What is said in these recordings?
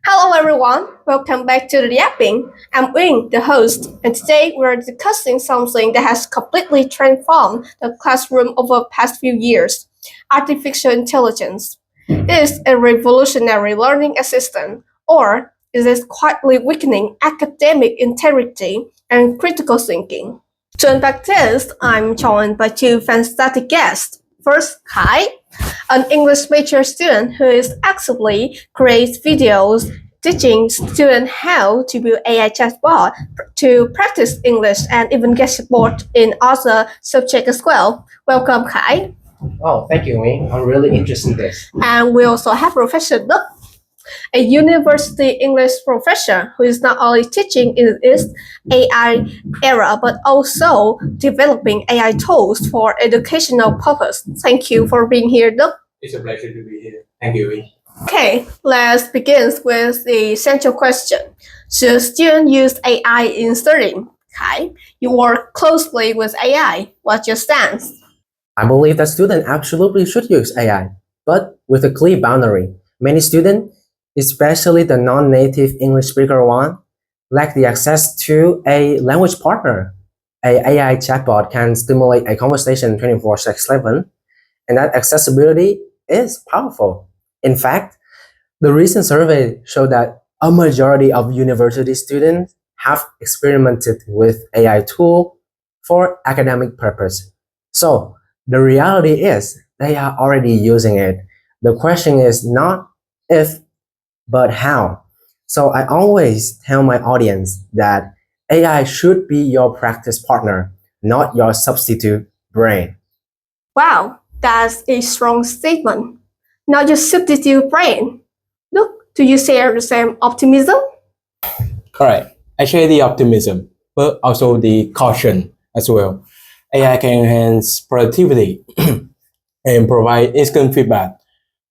Hello everyone, welcome back to the Yapping. I'm Uyen, the host, and today we're discussing something that has completely transformed the classroom over the past few years: artificial intelligence. Is it a revolutionary learning assistant, or is it quietly weakening academic integrity and critical thinking? To unpack this, I'm joined by two fantastic guests. First, Khai, an English major student who is actively creates videos teaching students how to build AI chatbot to practice English and even get support in other subjects as well. Welcome, Khai. Oh, thank you, Wayne. I'm really interested in this. And we also have Professor Duc, a university English professor who is not only teaching in this AI era but also developing AI tools for educational purpose. Thank you for being here, Duc. It's a pleasure to be here. Thank you, Wei. Okay, let's begin with the central question. Should students use AI in studying? Kai, you work closely with AI. What's your stance? I believe that students absolutely should use AI, but with a clear boundary. Many students, especially the non-native English speaker one, lack the access to a language partner. A AI chatbot can stimulate a conversation 24/7, and that accessibility is powerful. In fact, the recent survey showed that a majority of university students have experimented with AI tool for academic purpose. So the reality is they are already using it. The question is not if, but how. So I always tell my audience that AI should be your practice partner, not your substitute brain. Wow, that's a strong statement. Not just substitute brain. Look, do you share the same optimism? Correct. I share the optimism, but also the caution as well. AI can enhance productivity and provide instant feedback.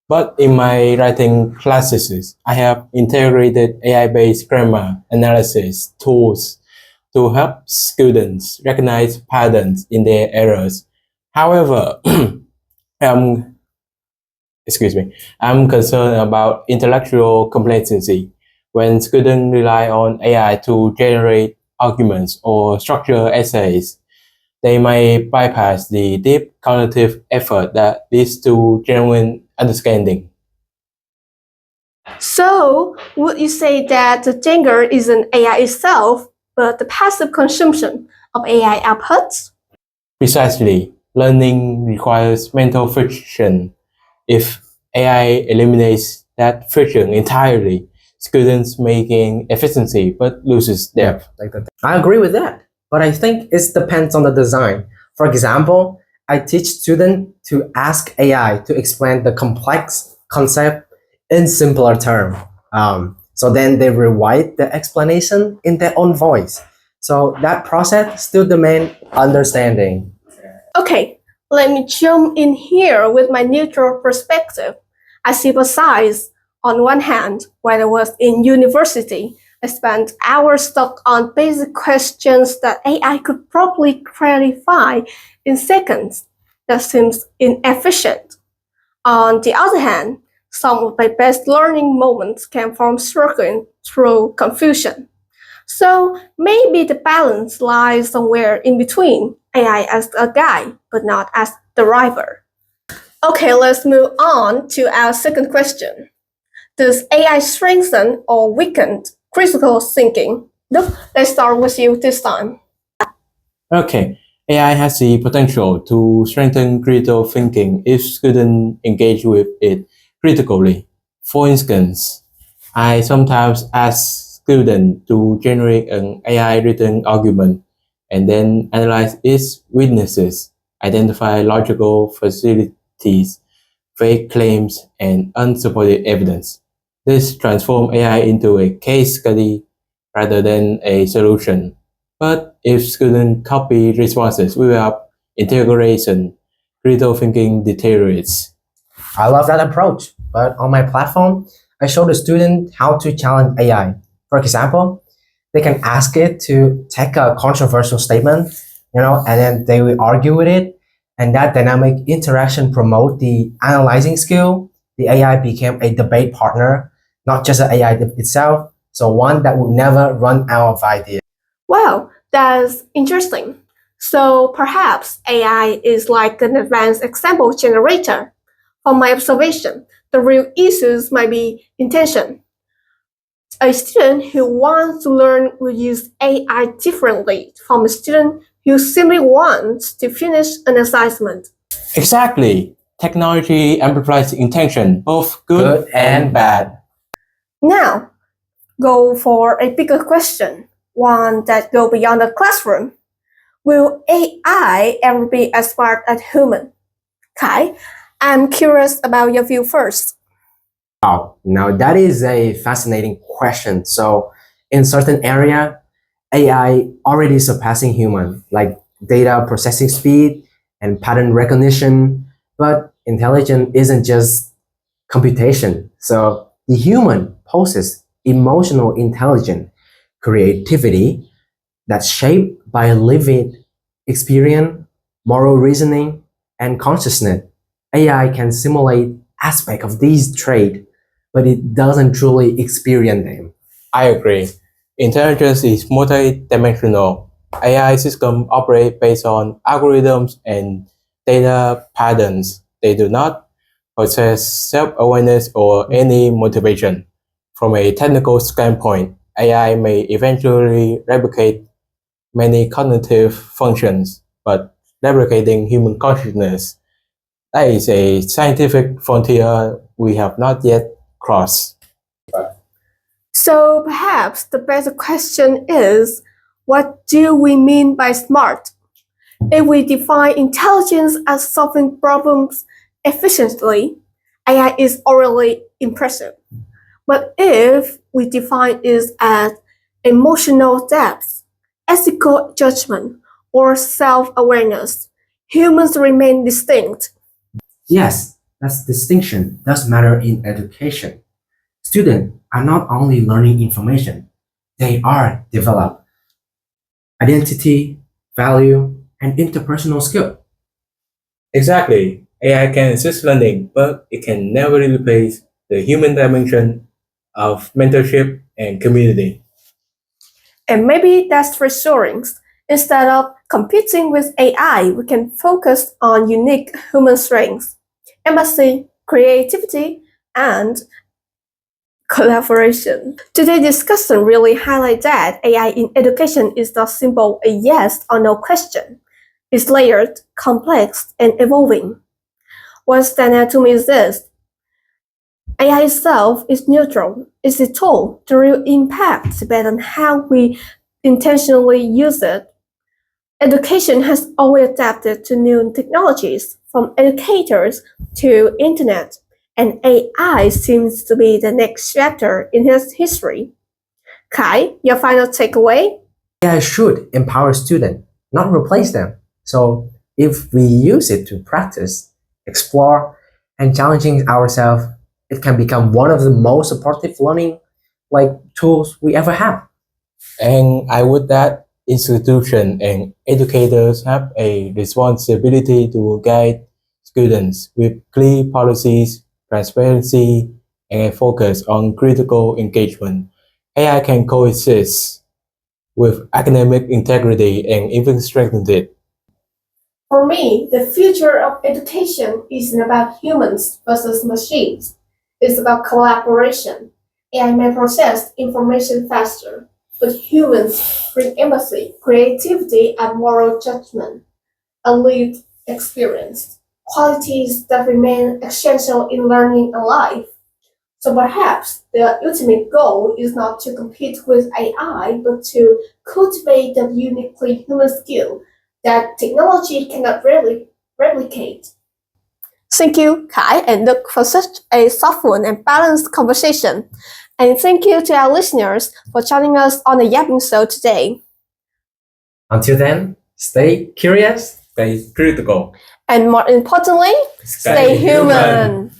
But in my writing classes, I have integrated AI-based grammar analysis tools to help students recognize patterns in their errors. However, um, I'm concerned about intellectual complacency. When students rely on AI to generate arguments or structure essays, they may bypass the deep cognitive effort that leads to genuine understanding. So, would you say that the danger isn't AI itself, but the passive consumption of AI outputs? Precisely, learning requires mental friction. If AI eliminates that friction entirely, students may gain efficiency but loses depth. I agree with that, but I think it depends on the design. For example, I teach students to ask AI to explain the complex concept in simpler terms. So then they rewrite the explanation in their own voice. So that process still demands understanding. Okay, let me jump in here with my neutral perspective. I see both sides. On one hand, when I was in university, I spent hours stuck on basic questions that AI could probably clarify in seconds. That seems inefficient. On the other hand, some of my best learning moments came from struggling through confusion. So maybe the balance lies somewhere in between AI as a guide, but not as the driver. Okay, let's move on to our second question. Does AI strengthen or weaken critical thinking? Look, let's start with you this time. Okay, AI has the potential to strengthen critical thinking if students engage with it critically. For instance, I sometimes ask students to generate an AI written argument and then analyze its weaknesses, identify logical facilities, fake claims, and unsupported evidence. This transforms AI into a case study rather than a solution. But if students copy responses without integration, critical thinking deteriorates. I love that approach, but on my platform, I show the student how to challenge AI. For example, they can ask it to take a controversial statement, and then they will argue with it. And that dynamic interaction promote the analyzing skill. The AI became a debate partner, not just an AI itself, so one that would never run out of ideas. Wow, that's interesting. So perhaps AI is like an advanced example generator. From my observation, the real issues might be intention. A student who wants to learn will use AI differently from a student who simply wants to finish an assignment. Exactly. Technology amplifies intention, both good and bad. Now, go for a bigger question, one that goes beyond the classroom. Will AI ever be as smart as human? Khai, I'm curious about your view first. Wow, now that is a fascinating question. So, in certain area, AI already surpassing human, like data processing speed and pattern recognition. But intelligence isn't just computation. So, the human possesses emotional intelligence, creativity that's shaped by lived experience, moral reasoning, and consciousness. AI can simulate aspects of these traits, but it doesn't truly experience them. I agree. Intelligence is multidimensional. AI systems operate based on algorithms and data patterns. They do not possess self-awareness or any motivation. From a technical standpoint, AI may eventually replicate many cognitive functions, but replicating human consciousness, that is a scientific frontier we have not yet crossed. So perhaps the better question is, what do we mean by smart? If we define intelligence as solving problems efficiently, AI is already impressive. But if we define it as emotional depth, ethical judgment, or self-awareness, humans remain distinct. Yes, that distinction does matter in education. Students are not only learning information, they are develop identity, value, and interpersonal skill. Exactly. AI can assist learning, but it can never replace the human dimension of mentorship and community. And maybe that's reassuring. Instead of competing with AI, we can focus on unique human strengths, empathy, creativity, and collaboration. Today's discussion really highlights that AI in education is not simple a yes or no question. It's layered, complex, and evolving. What stands out to me is this: AI itself is neutral. It's a tool. The real impact depends on how we intentionally use it. Education has always adapted to new technologies, from educators to internet, and AI seems to be the next chapter in its history. Kai, your final takeaway? AI should empower students, not replace them. So if we use it to practice, explore, and challenging ourselves, it can become one of the most supportive learning tools we ever have. And I would add institutions and educators have a responsibility to guide students with clear policies, transparency, and a focus on critical engagement. AI can coexist with academic integrity and even strengthen it. For me, the future of education isn't about humans versus machines. It's about collaboration. AI may process information faster, but humans bring empathy, creativity, and moral judgment, a lived experience, qualities that remain essential in learning and life. So perhaps the ultimate goal is not to compete with AI, but to cultivate the uniquely human skill that technology cannot really replicate. Thank you, Kai and Luke, for such a thoughtful and balanced conversation. And thank you to our listeners for joining us on the Yapping Show today. Until then, stay curious. Stay critical. And more importantly, stay human.